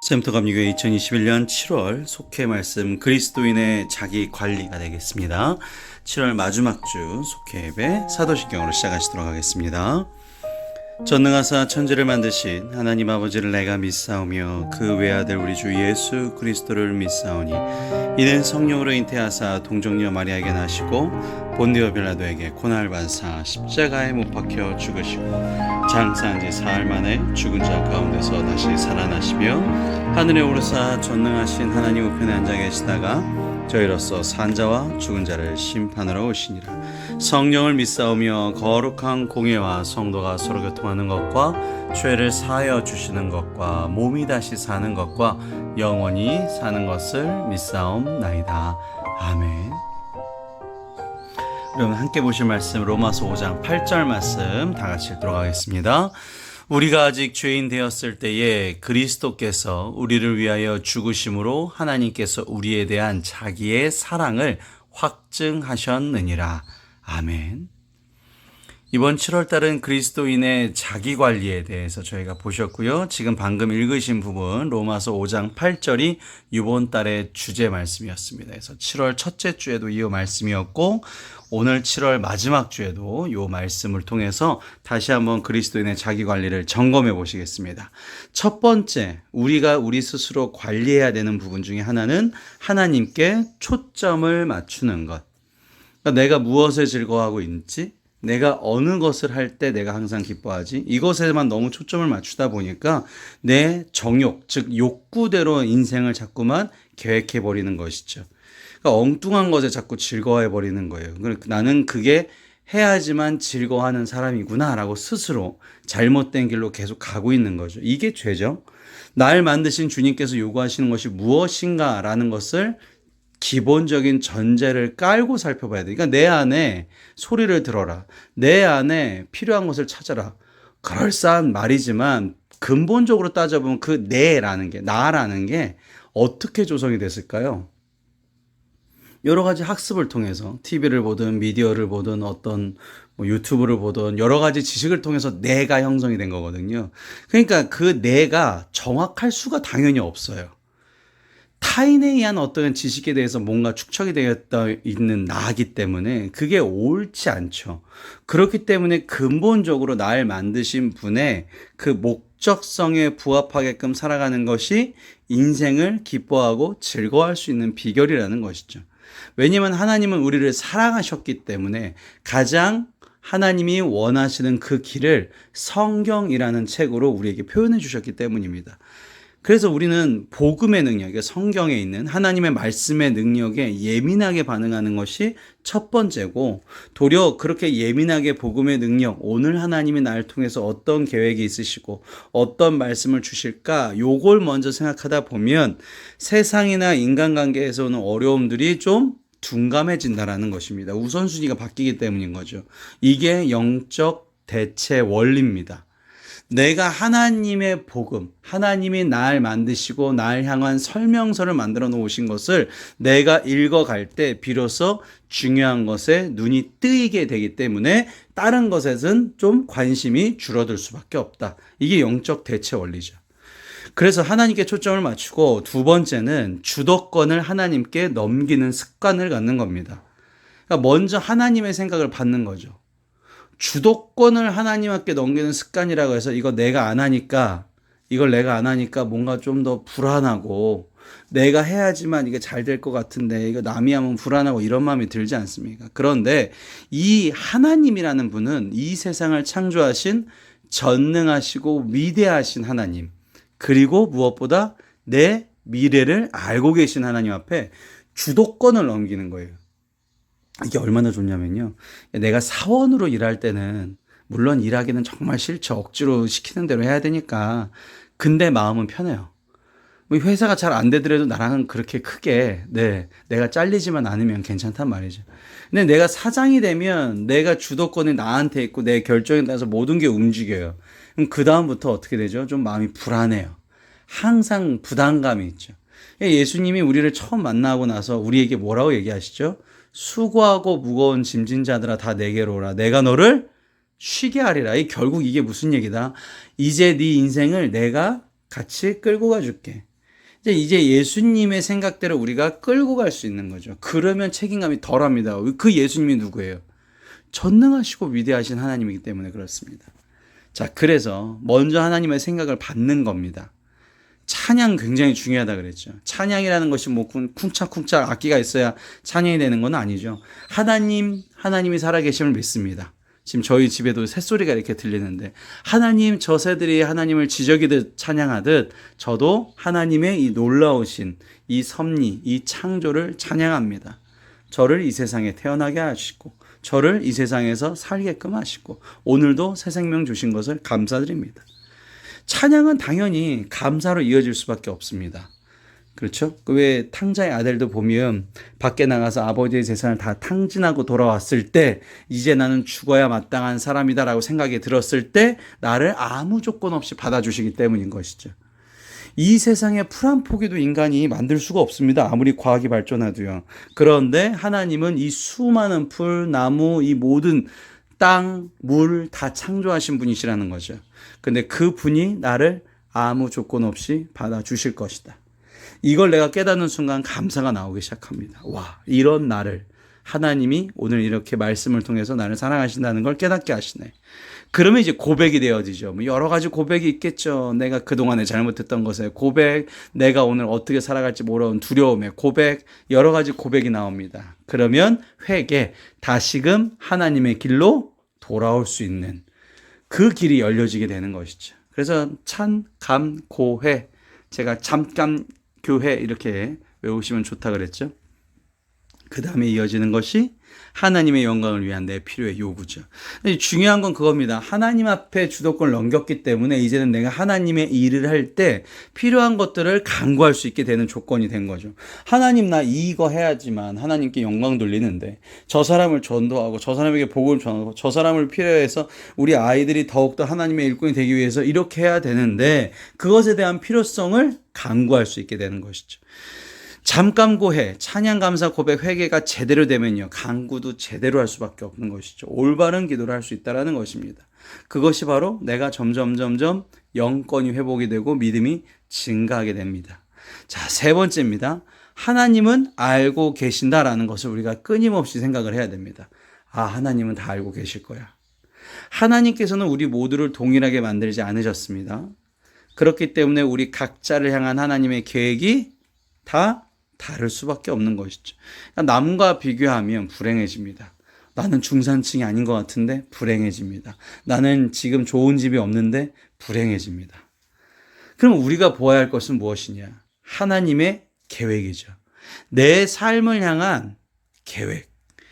샘터감리교회 2021년 7월 속회 말씀 그리스도인의 자기 관리가 되겠습니다. 7월 마지막 주 속회 예배 사도신경으로 시작하시도록 하겠습니다. 전능하사 천지를 만드신 하나님 아버지를 내가 믿사오며 그 외아들 우리 주 예수 그리스도를 믿사오니 이는 성령으로 잉태하사 동정녀 마리아에게 나시고 본디오 빌라도에게 고난을 받으사 십자가에 못 박혀 죽으시고 장사한 지 사흘 만에 죽은 자 가운데서 다시 살아나시며 하늘에 오르사 전능하신 하나님 우편에 앉아 계시다가 저희로서 산자와 죽은 자를 심판하러 오시니라. 성령을 믿사오며 거룩한 공예와 성도가 서로 교통하는 것과 죄를 사하여 주시는 것과 몸이 다시 사는 것과 영원히 사는 것을 믿사옵나이다. 아멘. 여러분 함께 보실 말씀 로마서 5장 8절 말씀 다 같이 읽도록 하겠습니다. 우리가 아직 죄인 되었을 때에 그리스도께서 우리를 위하여 죽으심으로 하나님께서 우리에 대한 자기의 사랑을 확증하셨느니라. 아멘. 이번 7월달은 그리스도인의 자기관리에 대해서 저희가 보셨고요. 지금 방금 읽으신 부분 로마서 5장 8절이 이번 달의 주제 말씀이었습니다. 그래서 7월 첫째 주에도 이 말씀이었고 오늘 7월 마지막 주에도 이 말씀을 통해서 다시 한번 그리스도인의 자기관리를 점검해 보시겠습니다. 첫 번째, 우리가 우리 스스로 관리해야 되는 부분 중에 하나는 하나님께 초점을 맞추는 것. 그러니까 내가 무엇을 즐거워하고 있는지, 내가 어느 것을 할 때 내가 항상 기뻐하지, 이것에만 너무 초점을 맞추다 보니까 내 정욕, 즉 욕구대로 인생을 자꾸만 계획해 버리는 것이죠. 그러니까 엉뚱한 것에 자꾸 즐거워해 버리는 거예요. 나는 그게 해야지만 즐거워하는 사람이구나 라고 스스로 잘못된 길로 계속 가고 있는 거죠. 이게 죄죠. 날 만드신 주님께서 요구하시는 것이 무엇인가 라는 것을 기본적인 전제를 깔고 살펴봐야 돼. 그러니까 내 안에 소리를 들어라. 내 안에 필요한 것을 찾아라. 그럴싸한 말이지만 근본적으로 따져보면 그 내라는 게, 나라는 게 어떻게 조성이 됐을까요? 여러 가지 학습을 통해서 TV를 보든 미디어를 보든 어떤 유튜브를 보든 여러 가지 지식을 통해서 내가 형성이 된 거거든요. 그러니까 그 내가 정확할 수가 당연히 없어요. 타인에 의한 어떤 지식에 대해서 뭔가 축적이 되어 있는 나이기 때문에 그게 옳지 않죠. 그렇기 때문에 근본적으로 날 만드신 분의 그 목적성에 부합하게끔 살아가는 것이 인생을 기뻐하고 즐거워할 수 있는 비결이라는 것이죠. 왜냐하면 하나님은 우리를 사랑하셨기 때문에 가장 하나님이 원하시는 그 길을 성경이라는 책으로 우리에게 표현해 주셨기 때문입니다. 그래서 우리는 복음의 능력, 성경에 있는 하나님의 말씀의 능력에 예민하게 반응하는 것이 첫 번째고, 도리어 그렇게 예민하게 복음의 능력, 오늘 하나님이 나를 통해서 어떤 계획이 있으시고 어떤 말씀을 주실까, 요걸 먼저 생각하다 보면 세상이나 인간관계에서 오는 어려움들이 좀 둔감해진다라는 것입니다. 우선순위가 바뀌기 때문인 거죠. 이게 영적 대체 원리입니다. 내가 하나님의 복음, 하나님이 날 만드시고 날 향한 설명서를 만들어 놓으신 것을 내가 읽어갈 때 비로소 중요한 것에 눈이 뜨이게 되기 때문에 다른 것에는 좀 관심이 줄어들 수밖에 없다. 이게 영적 대체 원리죠. 그래서 하나님께 초점을 맞추고 두 번째는 주도권을 하나님께 넘기는 습관을 갖는 겁니다. 그러니까 먼저 하나님의 생각을 받는 거죠. 주도권을 하나님께 넘기는 습관이라고 해서 이걸 내가 안 하니까 뭔가 좀 더 불안하고 내가 해야지만 이게 잘 될 것 같은데 이거 남이 하면 불안하고 이런 마음이 들지 않습니까? 그런데 이 하나님이라는 분은 이 세상을 창조하신 전능하시고 위대하신 하나님, 그리고 무엇보다 내 미래를 알고 계신 하나님 앞에 주도권을 넘기는 거예요. 이게 얼마나 좋냐면요. 내가 사원으로 일할 때는 물론 일하기는 정말 싫죠. 억지로 시키는 대로 해야 되니까. 근데 마음은 편해요. 회사가 잘 안 되더라도 나랑은 그렇게 크게 내가 잘리지만 않으면 괜찮단 말이죠. 근데 내가 사장이 되면 내가 주도권이 나한테 있고 내 결정에 따라서 모든 게 움직여요. 그럼 그 다음부터 어떻게 되죠? 좀 마음이 불안해요. 항상 부담감이 있죠. 예수님이 우리를 처음 만나고 나서 우리에게 뭐라고 얘기하시죠? 수고하고 무거운 짐진 자들아 다 내게로 오라. 내가 너를 쉬게 하리라. 결국 이게 무슨 얘기다? 이제 네 인생을 내가 같이 끌고 가줄게. 이제 예수님의 생각대로 우리가 끌고 갈 수 있는 거죠. 그러면 책임감이 덜합니다. 그 예수님이 누구예요? 전능하시고 위대하신 하나님이기 때문에 그렇습니다. 자, 그래서 먼저 하나님의 생각을 받는 겁니다. 찬양 굉장히 중요하다 그랬죠. 찬양이라는 것이 뭐 쿵짝쿵짝 악기가 있어야 찬양이 되는 건 아니죠. 하나님이 살아계심을 믿습니다. 지금 저희 집에도 새소리가 이렇게 들리는데 하나님, 저 새들이 하나님을 지저귀듯 찬양하듯 저도 하나님의 이 놀라우신 이 섭리, 이 창조를 찬양합니다. 저를 이 세상에 태어나게 하시고 저를 이 세상에서 살게끔 하시고 오늘도 새 생명 주신 것을 감사드립니다. 찬양은 당연히 감사로 이어질 수밖에 없습니다. 그렇죠? 왜 탕자의 아들도 보면 밖에 나가서 아버지의 재산을 다 탕진하고 돌아왔을 때 이제 나는 죽어야 마땅한 사람이다라고 생각이 들었을 때 나를 아무 조건 없이 받아주시기 때문인 것이죠. 이 세상에 풀 한 포기도 인간이 만들 수가 없습니다. 아무리 과학이 발전해도요. 그런데 하나님은 이 수많은 풀, 나무, 이 모든 땅, 물 다 창조하신 분이시라는 거죠. 근데 그 분이 나를 아무 조건 없이 받아주실 것이다. 이걸 내가 깨닫는 순간 감사가 나오기 시작합니다. 와, 이런 나를 하나님이 오늘 이렇게 말씀을 통해서 나를 사랑하신다는 걸 깨닫게 하시네. 그러면 이제 고백이 되어지죠. 뭐 여러 가지 고백이 있겠죠. 내가 그동안에 잘못했던 것에 고백, 내가 오늘 어떻게 살아갈지 모르는 두려움의 고백, 여러 가지 고백이 나옵니다. 그러면 회개, 다시금 하나님의 길로 돌아올 수 있는 그 길이 열려지게 되는 것이죠. 그래서 찬, 감, 고회, 제가 잠깐 교회 이렇게 외우시면 좋다 그랬죠. 그 다음에 이어지는 것이 하나님의 영광을 위한 내 필요의 요구죠. 중요한 건 그겁니다. 하나님 앞에 주도권을 넘겼기 때문에 이제는 내가 하나님의 일을 할 때 필요한 것들을 간구할 수 있게 되는 조건이 된 거죠. 하나님, 나 이거 해야지만 하나님께 영광 돌리는데 저 사람을 전도하고 저 사람에게 복음을 전하고 저 사람을 필요해서 우리 아이들이 더욱더 하나님의 일꾼이 되기 위해서 이렇게 해야 되는데 그것에 대한 필요성을 간구할 수 있게 되는 것이죠. 잠깐 고해, 찬양, 감사, 고백, 회개가 제대로 되면요, 간구도 제대로 할 수밖에 없는 것이죠. 올바른 기도를 할 수 있다는 것입니다. 그것이 바로 내가 점점 영권이 회복이 되고 믿음이 증가하게 됩니다. 자, 세 번째입니다. 하나님은 알고 계신다라는 것을 우리가 끊임없이 생각을 해야 됩니다. 아, 하나님은 다 알고 계실 거야. 하나님께서는 우리 모두를 동일하게 만들지 않으셨습니다. 그렇기 때문에 우리 각자를 향한 하나님의 계획이 다 다를 수밖에 없는 것이죠. 그러니까 남과 비교하면 불행해집니다. 나는 중산층이 아닌 것 같은데 불행해집니다. 나는 지금 좋은 집이 없는데 불행해집니다. 그럼 우리가 보아야 할 것은 무엇이냐? 하나님의 계획이죠. 내 삶을 향한 계획.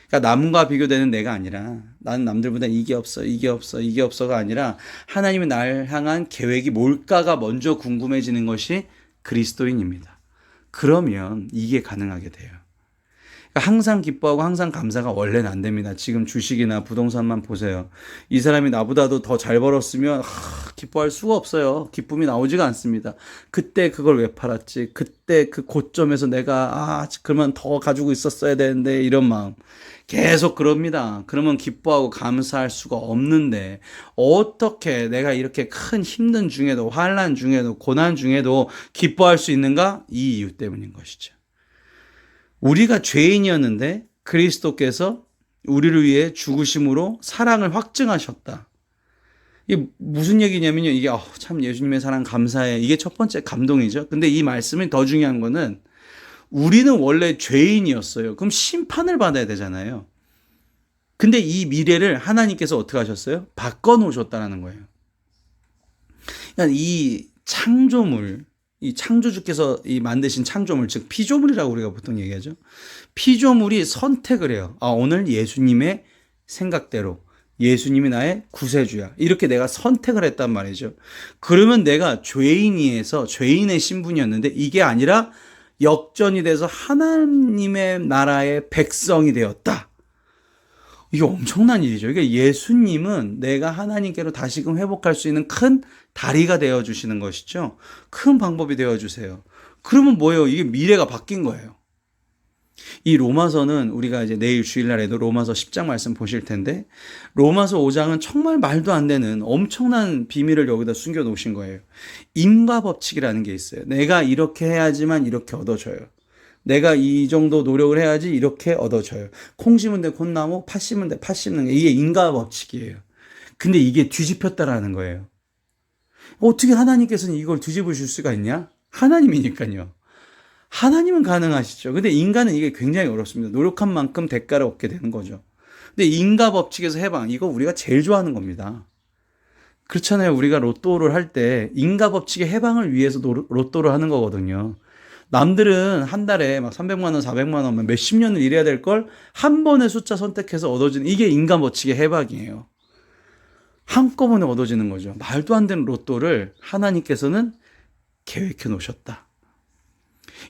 그러니까 남과 비교되는 내가 아니라 나는 남들보다 이게 없어가 아니라 하나님의 나를 향한 계획이 뭘까가 먼저 궁금해지는 것이 그리스도인입니다. 그러면 이게 가능하게 돼요. 그러니까 항상 기뻐하고 항상 감사가 원래는 안 됩니다. 지금 주식이나 부동산만 보세요. 이 사람이 나보다도 더 잘 벌었으면 기뻐할 수가 없어요. 기쁨이 나오지가 않습니다. 그때 그걸 왜 팔았지? 그때 그 고점에서 내가 그러면 더 가지고 있었어야 되는데 이런 마음. 계속 그럽니다. 그러면 기뻐하고 감사할 수가 없는데 어떻게 내가 이렇게 큰 힘든 중에도 환난 중에도 고난 중에도 기뻐할 수 있는가? 이 이유 때문인 것이죠. 우리가 죄인이었는데 그리스도께서 우리를 위해 죽으심으로 사랑을 확증하셨다. 이게 무슨 얘기냐면요. 이게 참 예수님의 사랑 감사해. 이게 첫 번째 감동이죠. 근데 이 말씀이 더 중요한 거는 우리는 원래 죄인이었어요. 그럼 심판을 받아야 되잖아요. 근데 이 미래를 하나님께서 어떻게 하셨어요? 바꿔놓으셨다는 거예요. 그러니까 이 창조물, 이 창조주께서 이 만드신 창조물, 즉 피조물이라고 우리가 보통 얘기하죠. 피조물이 선택을 해요. 오늘 예수님의 생각대로 예수님이 나의 구세주야. 이렇게 내가 선택을 했단 말이죠. 그러면 내가 죄인이에서 죄인의 신분이었는데 이게 아니라 역전이 돼서 하나님의 나라의 백성이 되었다. 이게 엄청난 일이죠. 이게 예수님은 내가 하나님께로 다시금 회복할 수 있는 큰 다리가 되어주시는 것이죠. 큰 방법이 되어주세요. 그러면 뭐예요? 이게 미래가 바뀐 거예요. 이 로마서는 우리가 이제 내일 주일날에도 로마서 10장 말씀 보실 텐데, 로마서 5장은 정말 말도 안 되는 엄청난 비밀을 여기다 숨겨 놓으신 거예요. 인과 법칙이라는 게 있어요. 내가 이렇게 해야지만 이렇게 얻어져요. 내가 이 정도 노력을 해야지 이렇게 얻어져요. 콩 심은 데 콩나무, 팥 심은 데 팥 심는 게, 이게 인과 법칙이에요. 근데 이게 뒤집혔다라는 거예요. 어떻게 하나님께서는 이걸 뒤집으실 수가 있냐? 하나님이니까요. 하나님은 가능하시죠. 근데 인간은 이게 굉장히 어렵습니다. 노력한 만큼 대가를 얻게 되는 거죠. 근데 인과 법칙에서 해방, 이거 우리가 제일 좋아하는 겁니다. 그렇잖아요. 우리가 로또를 할 때 인과 법칙의 해방을 위해서 로또를 하는 거거든요. 남들은 한 달에 막 300만 원, 400만 원, 몇십 년을 일해야 될 걸 한 번의 숫자 선택해서 얻어지는, 이게 인간 법칙의 해방이에요. 한꺼번에 얻어지는 거죠. 말도 안 되는 로또를 하나님께서는 계획해 놓으셨다.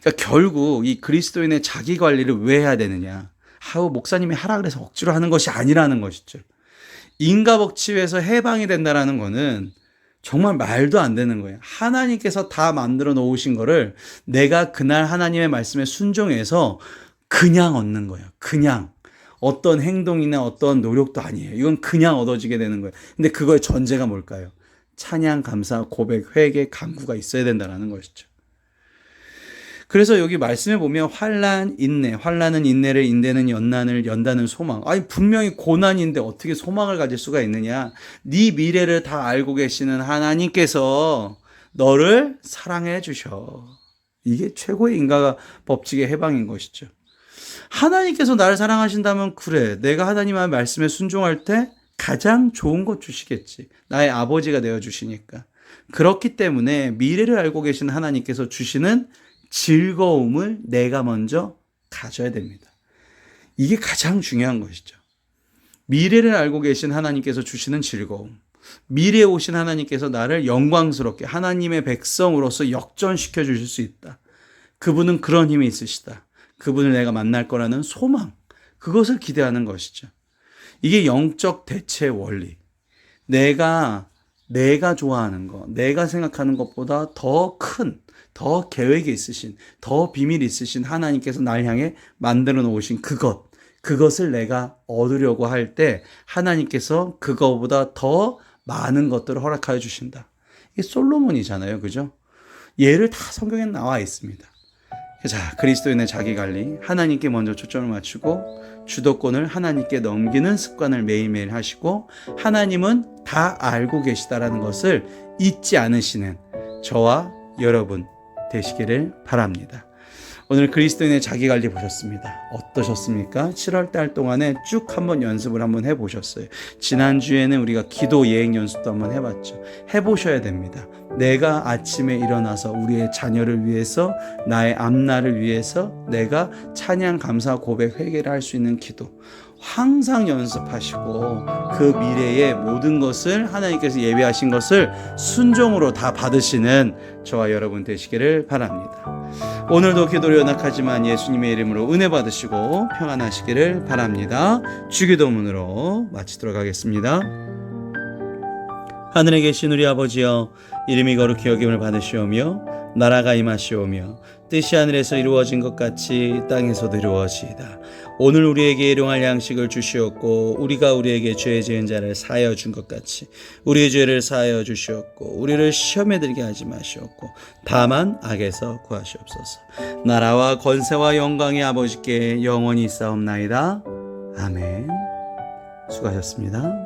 그러니까 결국 이 그리스도인의 자기 관리를 왜 해야 되느냐? 목사님이 하라 그래서 억지로 하는 것이 아니라는 것이죠. 인과 법칙에서 해방이 된다라는 거는 정말 말도 안 되는 거예요. 하나님께서 다 만들어 놓으신 거를 내가 그날 하나님의 말씀에 순종해서 그냥 얻는 거예요. 그냥. 어떤 행동이나 어떤 노력도 아니에요. 이건 그냥 얻어지게 되는 거예요. 근데 그거의 전제가 뭘까요? 찬양, 감사, 고백, 회개, 간구가 있어야 된다는 것이죠. 그래서 여기 말씀에 보면 환난, 인내, 환난은 인내를, 인내는 연난을, 연단은 소망. 아니 분명히 고난인데 어떻게 소망을 가질 수가 있느냐? 네 미래를 다 알고 계시는 하나님께서 너를 사랑해 주셔. 이게 최고의 인과 법칙의 해방인 것이죠. 하나님께서 나를 사랑하신다면 그래, 내가 하나님의 말씀에 순종할 때 가장 좋은 것 주시겠지. 나의 아버지가 되어 주시니까. 그렇기 때문에 미래를 알고 계신 하나님께서 주시는 즐거움을 내가 먼저 가져야 됩니다. 이게 가장 중요한 것이죠. 미래를 알고 계신 하나님께서 주시는 즐거움, 미래에 오신 하나님께서 나를 영광스럽게 하나님의 백성으로서 역전시켜 주실 수 있다. 그분은 그런 힘이 있으시다. 그분을 내가 만날 거라는 소망, 그것을 기대하는 것이죠. 이게 영적 대체 원리. 내가 좋아하는 것, 내가 생각하는 것보다 더 큰, 더 계획이 있으신, 더 비밀이 있으신 하나님께서 날 향해 만들어 놓으신 그것을 내가 얻으려고 할 때 하나님께서 그거보다 더 많은 것들을 허락하여 주신다. 이게 솔로몬이잖아요. 그죠? 예를 다 성경에 나와 있습니다. 자, 그리스도인의 자기관리, 하나님께 먼저 초점을 맞추고 주도권을 하나님께 넘기는 습관을 매일매일 하시고, 하나님은 다 알고 계시다라는 것을 잊지 않으시는 저와 여러분 되시기를 바랍니다. 오늘 그리스도인의 자기관리 보셨습니다. 어떠셨습니까? 7월달 동안에 쭉 한번 연습을 한번 해보셨어요. 지난주에는 우리가 기도 예행 연습도 한번 해봤죠. 해보셔야 됩니다. 내가 아침에 일어나서 우리의 자녀를 위해서, 나의 앞날을 위해서 내가 찬양, 감사, 고백, 회개를 할 수 있는 기도 항상 연습하시고, 그 미래의 모든 것을 하나님께서 예비하신 것을 순종으로 다 받으시는 저와 여러분 되시기를 바랍니다. 오늘도 기도를 연약하지만 예수님의 이름으로 은혜 받으시고 평안하시기를 바랍니다. 주기도문으로 마치도록 하겠습니다. 하늘에 계신 우리 아버지여, 이름이 거룩히 여김을 받으시오며 나라가 임하시오며 뜻이 하늘에서 이루어진 것 같이 땅에서도 이루어지이다. 오늘 우리에게 일용할 양식을 주시옵고, 우리가 우리에게 죄 지은 자를 사하여 준 것 같이 우리의 죄를 사하여 주시옵고, 우리를 시험에 들게 하지 마시옵고 다만 악에서 구하시옵소서. 나라와 권세와 영광이 아버지께 영원히 있사옵나이다. 아멘. 수고하셨습니다.